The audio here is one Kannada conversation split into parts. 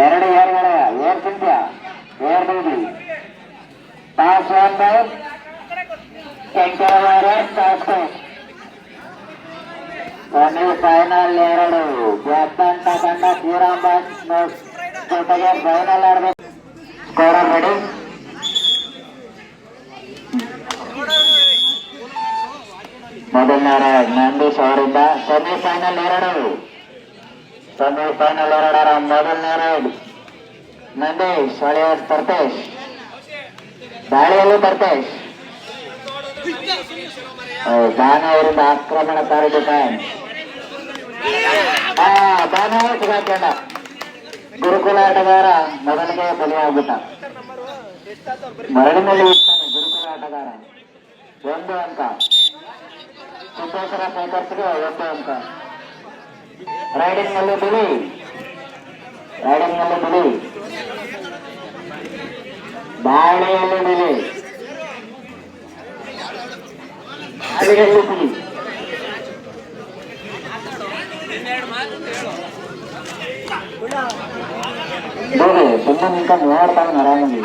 ಎರಡು ಏರ್ಗಳ ಏರ್ ಚಿಂತ್ಯ ಏರ್ ಬೀದಿ ಪಾಸ್ ಒನ್ ಬೈ ಶಂಕರವಾರ ಟಾಸ್ಕೋ ಕೊನೆ ಫೈನಲ್ ಎರಡು ಗೆದ್ದಂತ ತಂಡ ಶ್ರೀರಾಮ್ ಜೊತೆಗೆ ಫೈನಲ್ ಆಡಬೇಕು. Scorer ready. ಮೊದಲನೇ ನಂದೀಶ್ ಅವರಿಂದ ಸೆಮಿಫೈನಲ್ ಎರಡು ಮೊದಲನೇ ರೈಡ್ ನಂದೀಶ್ ಹೊಳೆಯರ್ ತರ್ತೇಶ್ ದಾಳಿಯಲ್ಲಿ ತರ್ತೇಶ್ ದಾನ ಅವರಿಂದ ಆಕ್ರಮಣಕಾರಿ ಟೈಮ್ ದಾನ ಸಿಗಾಕೊಂಡ ಗುರುಕುಲ ಆಟಗಾರ ಮೊದಲಿಗೆ ಬಲಿಯಾಗ್ಬಿಟ್ಟ. ಮರಳಿನಲ್ಲಿ ಇರ್ತಾನೆ ಗುರುಕುಲ ಆಟಗಾರ. ಒಂದು ಅಂಕ ಸಿದ್ದೇಶ್ವರ ಶೇಖರ್ಸ್ಗೆ ಒಂದು ಅಂಕ. ರೈಡಿಂಗ್ ನಲ್ಲಿ ಬಿಳಿ ಬಾಳೆಯಲ್ಲಿ ಬಿಳಿ ಅಡಿಗೆಯಲ್ಲಿ ಬಿಳಿ ಸುಮ್ಮನೆ ನಿಂತ ನೋಡ್ತಾನೆ ಆರಾಮಾಗಿ.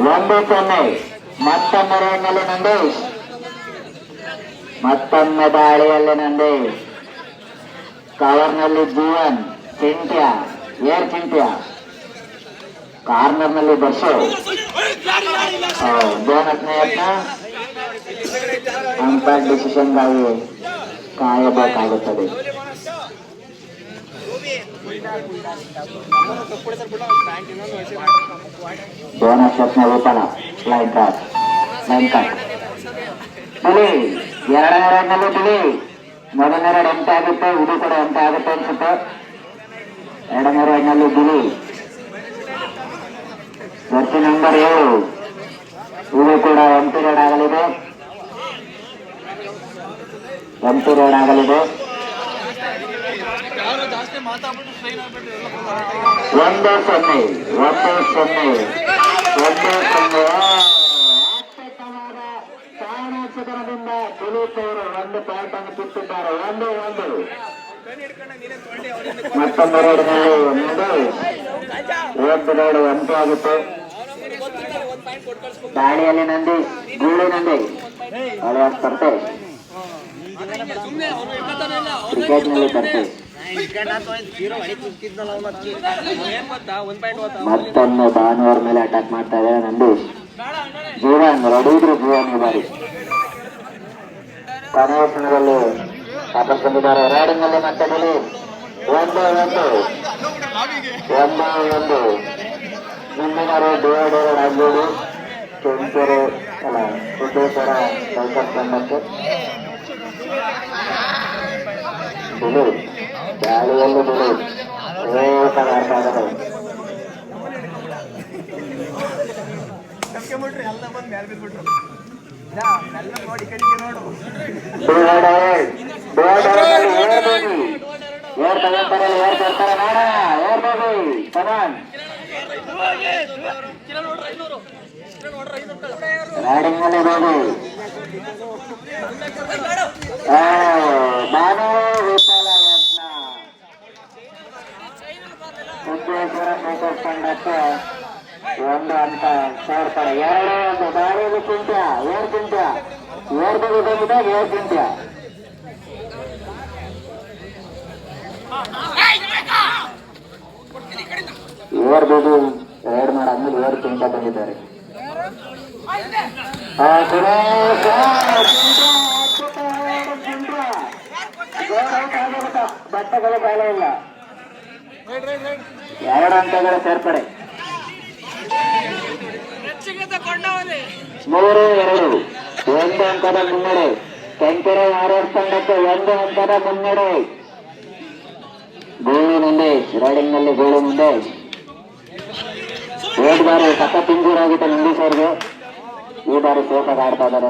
1-0 ಮತ್ತೊಮ್ಮೆ ರೈಡ್ನಲ್ಲಿ ನಂದೀಶ್, ಮತ್ತೊಮ್ಮೆ ದಾಳಿಯಲ್ಲಿ ನಂದೀಶ್. ಕವರ್ನಲ್ಲಿ ಜೀವನ್ ಚಿಂಟ್ಯ ಏರ್ ಚಿಂಟ್ಯ, ಕಾರ್ನರ್ನಲ್ಲಿ ಬರ್ಸೋ ಬೋನಸ್ನ ಯತ್ನ. ಅಂಪೈರ್ ಡಿಸಿಷನ್ಗಾಗಿ ಕಾಯಬೇಕಾಗುತ್ತದೆ. ಬೋನಸ್ ಯತ್ನ ವಿಫಲ. ಲೈನ್ ಕಟ್ ಬಿಳಿ. ಎರಡನೇ ರೈಡ್ನಲ್ಲಿ ಬಿಳಿ. ಮೊದಲನೇ ರೈಡ್ ಎಂಟು ಆಗುತ್ತೆ, ಇದು ಕೂಡ ಎಂಟು ಆಗುತ್ತೆ ಅನ್ಸುತ್ತೆ. ಎರಡನೇ ರೈಡ್ನಲ್ಲಿ ಬಿಳಿ ಜರ್ಸಿ ನಂಬರ್ 7, ಇದು ಕೂಡ ಎಂಟು ರೈಡ್ ಆಗಲಿದೆ. 1-0 ಕಾರಣಾಂಶಕರದಿಂದ ದಿಲೀಪ್ ಅವರು ಒಂದು ಪಾಯಿಂಟ್ ಅನ್ನು ಕಿತ್ತಿದ್ದಾರೆ. 1-1 ಮತ್ತೊಂದು ರೈಡ್ನಲ್ಲಿ ಒಂದು ರೈಡ್ ಒಂಟು ಆಗುತ್ತೆ. ದಾಳಿಯಲ್ಲಿ ನಂದಿ ಗೂಳಿ ನಂದಿ ಹಳೆಯ ಸ್ಪರ್ಧೆ ಕ್ರಿಕೆಟ್ನಲ್ಲಿ ಸ್ಪರ್ಧೆ. ಮತ್ತೊಮ್ಮೆ ಭಾನುವಾರ ಮೇಲೆ ಅಟ್ಯಾಕ್ ಮಾಡ್ತಾ ಇದ್ದಾರೆ ನಂದೀಶ್. ಜೀವನ್ ರೆಡಿ ಇದ್ರು ಜೀವನ್ ಈ ಬಾರಿ ಕೊನೆಯ ಕ್ಷಣದಲ್ಲಿ ವಾಪಸ್ ಬಂದಿದ್ದಾರೆ. ರೈಡಿಂಗ್ ನಲ್ಲಿ ಮತ್ತೆ ಬಿಳಿ 1-1 ಮುಂದಿನ ರೋಡ್ ಆಗ್ಬೋದು. ಕೆಂಪೂರು ಅಲ್ಲ ಸಿದ್ದೇಶ್ವರ ಸೈಕಲ್ ತಂಡಕ್ಕೆ ಬಿಳಿ ಗಾಳಿಯಲ್ಲಿ ಬಿಳಿ ಆಡ್ತಾ ಇದ್ದಾರೆ. ರೈಡಿಂಗ್ ನಲ್ಲಿ ರೋಡಿ ನಾನು ವಿಫಲ ಯತ್ನ. ಸಿದ್ದೇಶ್ವರ ಸೈಕಲ್ ತಂಡಕ್ಕೆ ಒಂದು ಅಂತ ಸೇರ್ತಾರೆ. 2-1 ದಾಳಿಯಲ್ಲಿ ಚಿಂತ್ಯ ಏರ್ ಬೀದಿ ಬಂದಿದ್ದಾಗ ಏರ್ ಚಿಂತ್ಯ. ಏರ್ ಬೀದಿ ರೈಡ್ ಮಾಡಾದ್ಮೇಲೆ ಏರ್ ಚಿಂತ್ಯ ಬಂದಿದ್ದಾರೆ. ಬಟ್ಟೆಗಳು ಬಾಲ ಇಲ್ಲ. 2 ಅಂಕಗಳ ಸೇರ್ಪಡೆ. 3-2 1 ಅಂಕದ ಮುನ್ನಡೆ. ಕೆಂಕೆರೆ ವಾರಿಯರ್ಸ್ ತಂಡಕ್ಕೆ 1 ಅಂಕದ ಮುನ್ನಡೆ. ಗೋಳಿ ನಂದೀಶ್ ರೈಡಿಂಗ್ ನಲ್ಲಿ ಗೋಳಿ ನಂದೀಶ್. ಹೋದ ಬಾರಿ ಸಖತ್ ಇಂಜೂರ್ ಆಗಿತ್ತು ನಂದೀಶ್ ಅವ್ರಿಗೆ, ಈ ಬಾರಿ ಸೇಫಾಗಿ ಆಡ್ತಾ ಇದ್ದಾರೆ.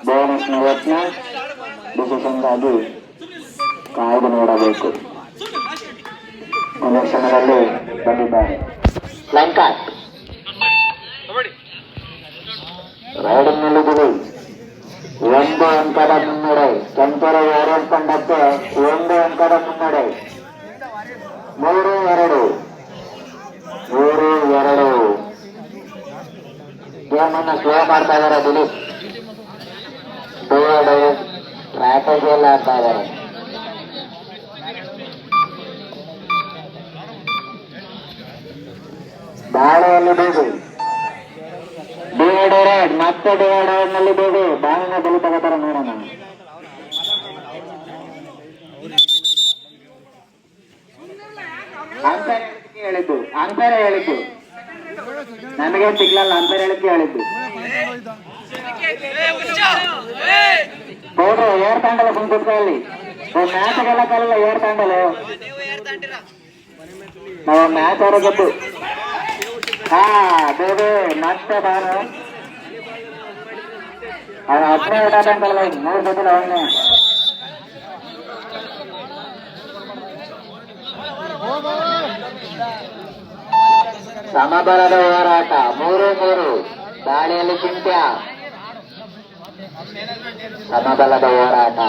ಬೋನಸ್ನ ಯತ್ನ ಡಿಸಿಷನ್ಗಾಗಿ ಕಾಯ್ದು ನೋಡಬೇಕು. ಕೊನೆಯ ಕ್ಷಣದಲ್ಲಿ ಬಂದಿದ್ದಾರೆ. ಲಂಕಾಟ್ ರೈಡಿಂಗ್ ನಲ್ಲಿ ಬಿಡಿ 1 ಅಂಕದ ಮುನ್ನಡೆ. ಕೆಂಪೇರಿ ವಾರಿಯರ್ಸ್ ತಂಡಕ್ಕೆ 3-2 ಗೇಮ್ ಅನ್ನು ಸ್ಲೋ ಮಾಡ್ತಾ ಇದಾರೆ ದಿಲೀಪ್. ಸ್ಟ್ರಾಟಜಿ ಎಲ್ಲ ಆಗ್ತಾ ಇದ್ದಾರೆ. ದಾಳಿಯಲ್ಲಿ ಬೇಗು ಡಿವೈಡರ್ ಮತ್ತೆ ಡಿವೈಡರ್ ನಲ್ಲಿ ಬೇಗು ಬಾಳಿನ ಬಲಿ ತಗೋತಾರೆ ನೋಡೋಣ. ಅಂತರ ಹೇಳಿದ್ದು ನನಗೆ ಸಿಗ್ಲಲ್ಲ. ಅಂತರ ಹೇಳಿಕೆ ಹೇಳಿದ್ದು ನೋಡ್ರಿ. ಏರ್ ತಾಂಡಲ ಸುಮ್ ಕುತ್ಕೊಳ್ಳಿ. ಮ್ಯಾಚ್ಗೆಲ್ಲ ಕಾಲಿಲ್ಲ. ಏರ್ ತಾಂಡಲು ನಾವು ಮ್ಯಾಚ್ ಆಡೋದು. ಹಾ ಬೇಬಿ ಮತ್ತೆ ಬಾನು ಅವನ 15 ಊಟ ಅಂತಲ್ಲ. 3 ಗೊತ್ತಿಲ್ಲ ಅವನ್ನೇ. ಸಮಬಲದ ಹೋರಾಟ 3-3 ದಾಳಿಯಲ್ಲಿ ಚಿಂತ್ಯ. ಸಮಬಲದ ಹೋರಾಟ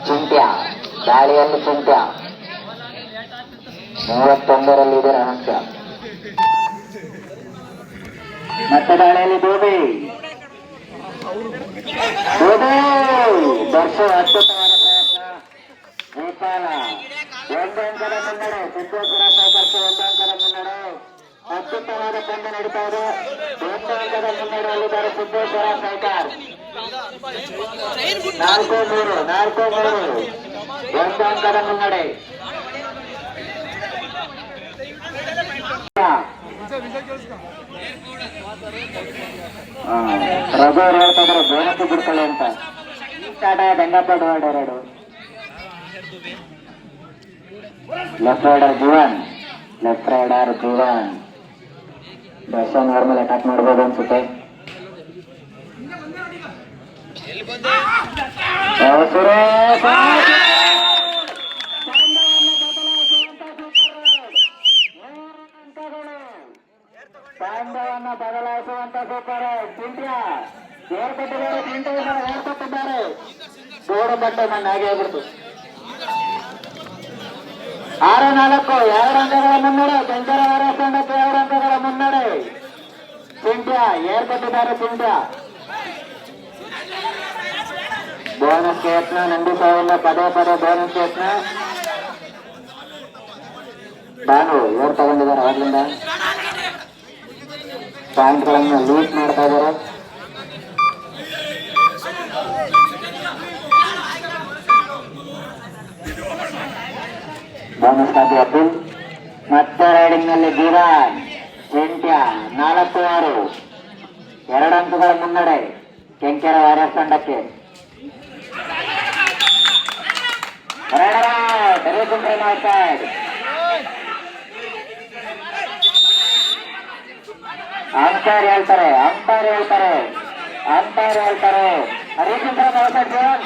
ಚಿಂತ್ಯ ದಾಳಿಯಲ್ಲಿ ಚಿಂತ್ಯ. 31ರಲ್ಲಿ ಇದೆ ರಹಸ್ಯ. ಮತ್ತೆ ದಾಳಿಯಲ್ಲಿ ದೋಬಿ ದರ್ಶ ಅದ್ಭುತವಾದ ಪ್ರಯತ್ನ. ಗೋಪಾಲ 1 ಅಂಕದ ಮುನ್ನಡೆ. ಸಿದ್ದೇಶ್ವರ ಸಾಕರ್ಷ 1 ಅಂಕದ ಮುನ್ನಡೆ. ಅದ್ಭುತವಾದ ಪಂದ್ಯ ನಡೀತಾ ಇದೆ. 1 ಅಂಕದ ಮುನ್ನಡೆಯಲ್ಲಿದ್ದಾರೆ ಸಿದ್ದೇಶ್ವರ ಸೈಕರ್. 4-3 1 ಅಂಕದ ಮುನ್ನಡೆ. ರಘು ಅವ್ರು ಹೇಳ್ತಾ ಇದ್ದಾರೆ ಬೋನಸ್ ಬಿಡ್ಕೊಳ್ಳಿ ಅಂತ. ಸ್ಟಾರ್ಟ್ ಆಗಿದೆ Gangappa divider 2. Left raider Jeevan Darshan ಅವ್ರ ಮೇಲೆ ಅಟ್ಯಾಕ್ ಮಾಡ್ಬೋದು ಅನ್ಸುತ್ತೆ. ತಂಡವನ್ನು ಬದಲಾಯಿಸುವಂತ ಸೂಪರ್ ಚಿಂಟ್ಯ ಏರ್ಪಟ್ಟಿದ್ದಾರೆ. ಏರ್ಪಟ್ಟಿದ್ದಾರೆ. ಸೋಡು ಬಟ್ಟೆ ಮಣ್ಣು ಹಾಗೆ ಆಗ್ಬಿಡ್ತು. 6-4 2 ಅಂಕಗಳ ಮುನ್ನಡೆ. ಶಂಕರ ವಾರಸಂಡಕ್ಕೆ 2 ಅಂಕಗಳ ಮುನ್ನಡೆ. ಚಿಂಟ್ಯ ಏರ್ಪಟ್ಟಿದ್ದಾರೆ. ಚಿಂಟ್ಯ ಬೋನಸ್ ಯತ್ನ. ನಂದಿಸೋಲ್ಲ ಪದೇ ಬೋನಸ್ ಯತ್ನ. ಬಾನು ಏರ್ ತಗೊಂಡಿದ್ದಾರೆ. ಆಗ್ಲಿಂದ ಪಾಯಿಂಟ್ಗಳನ್ನು ಲೂಸ್ ಮಾಡ್ತಾ ಇದ್ದಾರೆ. ಬೋನಸ್ ಖಾತೆ ಅಬ್ದುಲ್. ಮತ್ತೆ ರೈಡಿಂಗ್ ನಲ್ಲಿ ಜೀವನ್ ಚಿಂಟ್ಯ 4-6 2 ಅಂಕಗಳ ಮುನ್ನಡೆ ಕೆಂಕೆರ ವಾರಿಯರ್ಸ್ ತಂಡಕ್ಕೆ. ಅಂಪೈರ್ ಹೇಳ್ತಾರೆ. ರೀತಿಯಿಂದ ಜೀವನ್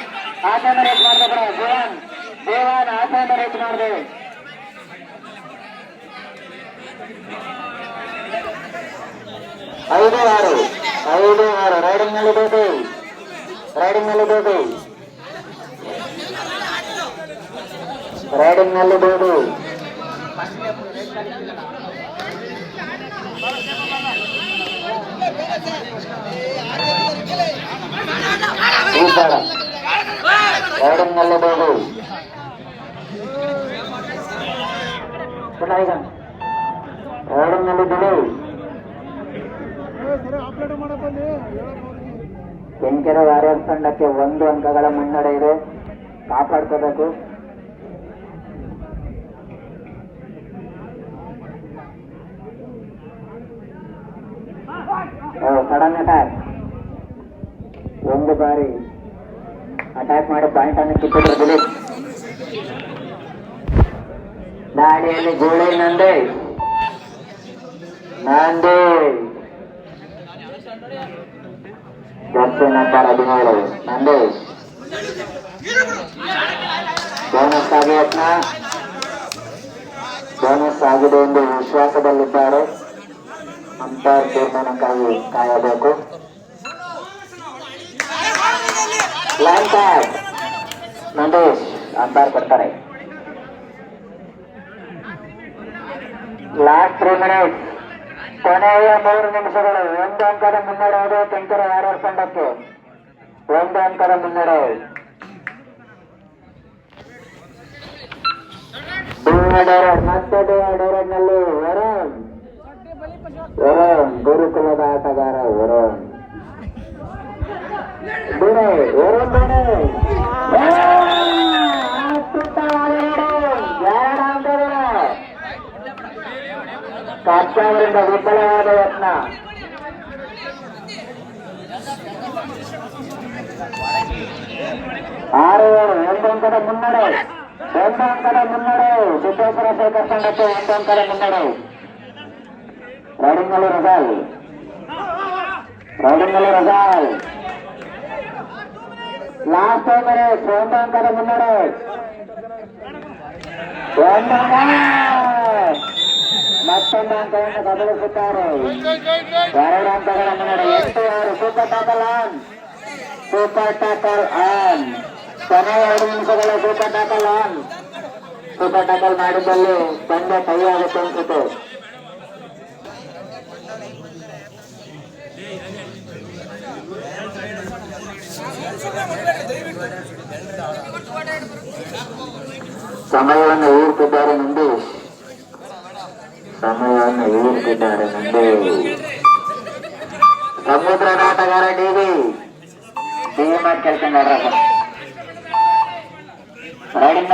ಆಚೆಯಿಂದ ರೇಟ್ ಮಾಡ್ಬೇಕು. ಜೀವನ್ ಆಚೆಯಿಂದ ರೇಟ್ ಮಾಡಿದೆ. 5-6 ರೈಡಿಂಗ್ ನಲ್ಲಿ ಬೇಕು. ಕೆಂಕೆರೆ ವಾರಿಯರ್ಸ್ ತಂಡಕ್ಕೆ 1 ಅಂಕಗಳ ಮುನ್ನಡೆ ಇದೆ. ಕಾಪಾಡ್ಕೋಬೇಕು. Sudden attack. 1 ಬಾರಿ ಅಟ್ಯಾಕ್ ಮಾಡಿ ಪಾಯಿಂಟ್ ಅನ್ನು ಕಿತ್ತಿದ್ರು ದಿಲೀಪ್. ದಾಳಿಯಲ್ಲಿ ಗೋಳಿ Nandesh Jersey number 17 Nandesh. Bonus ಆಗಿ ಯತ್ನ. ಬೋನಸ್ ಆಗಿದೆ ಎಂದು ವಿಶ್ವಾಸದಲ್ಲಿದ್ದಾರೆ. ಅಂಪೈರ್ ತೀರ್ಮಾನಕ್ಕಾಗಿ ಕಾಯಬೇಕು. ಲೈನ್ ಕಾರ್ಡ್ ನಂದೀಶ್ ಅಂಪೈರ್ ಕೊಡ್ತಾರೆ. ಲಾಸ್ಟ್ 3 ಮಿನಿಟ್ಸ್, ಕೊನೆಯ 3 ನಿಮಿಷಗಳು. 1 ಅಂಕದ ಮುನ್ನಡೆ ಕೆಂಕೆರೆ ವಾರಿಯರ್ಸ್ ತಂಡಕ್ಕೆ. 1 ಅಂಕದ ಮುನ್ನಡೆ. ಮತ್ತೆ ನಲ್ಲಿ ವರುಣ್ ಗುರುಕುಲದ ಆಟಗಾರ ವರುಣ್ ಕಾಚಾವರಿಂದ ವಿಫಲವಾದ ಯತ್ನ. 6-7 1 ಅಂಕದ ಮುನ್ನಡೆ. 1 ಅಂಕದ ಮುನ್ನಡೆ ಸಿದ್ದೇಶ್ವರ ಶೇಖರ್ ತಂಡಕ್ಕೆ. 1 ಅಂಕದ ಮುನ್ನಡೆ. ರೈಡಿಂಗ್ ನಲ್ಲಿ ರಜಾಲ್. Last 5 minutes. 1 ಅಂಕದ ಮುನ್ನಡೆ. 1 ಅಂಕ. ಮತ್ತೊಂದು ಅಂಕವನ್ನು ಬದಲಿಸುತ್ತಾರೆ. 2 ಅಂಕಗಳ ಮುನ್ನಡೆ. 8-6. Super tackle on. ಕೊನೆಯ 2 ನಿಮಿಷಗಳ super tackle on. Super tackle ಮಾಡಿದಲ್ಲಿ ಪಂದ್ಯ ಕೈ ಆಗುತ್ತೆ ಅನ್ಸುತ್ತೆ. ಸಮಯವನ್ನು ಊರ್ತಿದ್ದಾರೆ ನಂದೀಶ್. ಸಮುದ್ರದ ಆಟಗಾರ ಡಿವಿ ಮಾತು ಕೇಳ್ಕೊಂಡು ರೈಡಿಂಗ್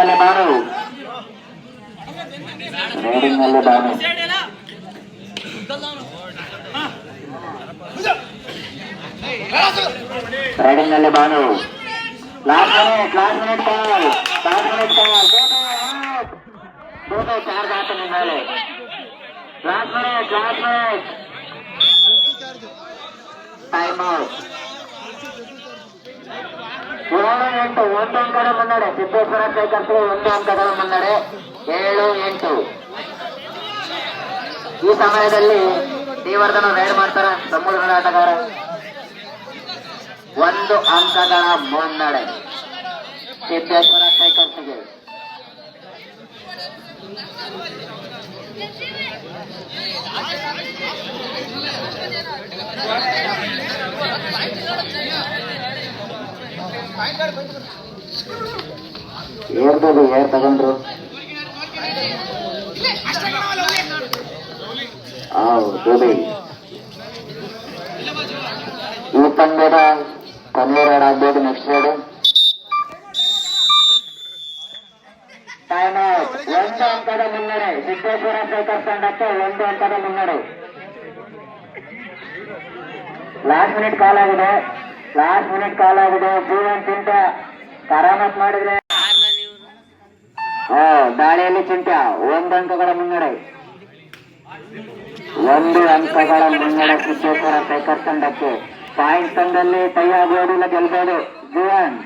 ನಲ್ಲಿ ಬಾನು. ಲಾಸ್ಟ್ ಮಿನಿಟ್ ಕಾಲ್. 4 ಚಾರ್ಜ್ ಆತ ನಿಮ್ಮ ಮೇಲೆ. Last minute time out. 7-8. 1 ಅಂಕದ ಮುನ್ನಡೆ. ಸಿದ್ದೇಶ್ವರ ಶೇಖರ್ಸ್ಗೆ 1 ಅಂಕದ ಮುನ್ನಡೆ. 7-8. ಈ ಸಮಯದಲ್ಲಿ ಶ್ರೀವರ್ಧನ ರೈಡ್ ಮಾಡ್ತಾರ ಸಮುದ್ರದ ಆಟಗಾರ. 1 ಅಂಕಗಳ ಮುನ್ನಡೆ ಸಿದ್ದೇಶ್ವರ ಶೇಖರ್ಸ್ಗೆ. ಏರ್ ತಗೊಂಡ್ರು. ಈ ಪಂದ್ಯದ ಕೊನೆಯ ರೈಡ್ ಆಗ್ಬೋದು. Next ride time out. 1 ಅಂಕದ ಮುನ್ನಡೆ ಸಿದ್ದೇಶ್ವರ ಶೇಖರ್ ತಂಡಕ್ಕೆ. 1 ಅಂಕದ ಮುನ್ನಡೆ. ಲಾಸ್ಟ್ ಮಿನಿಟ್ ಕಾಲ್ ಆಗಿದೆ. ಜೀವನ್ ಚಿಂಟ ಕರಾಮತ್ ಮಾಡಿದ್ರೆ ದಾಳಿಯಲ್ಲಿ ಚಿಂಟ. 1 ಅಂಕಗಳ ಮುನ್ನಡೆ. 1 ಅಂಕಗಳ ಮುನ್ನಡೆ ಸಿದ್ದೇಶ್ವರ ಶೇಖರ್ ತಂಡಕ್ಕೆ. ಪಾಯಿಂಟ್ ತಂದಲ್ಲಿ ಟೈ ಆಗಬಹುದು, ಇಲ್ಲ ಗೆಲ್ಬಹುದು. ಜೀವನ್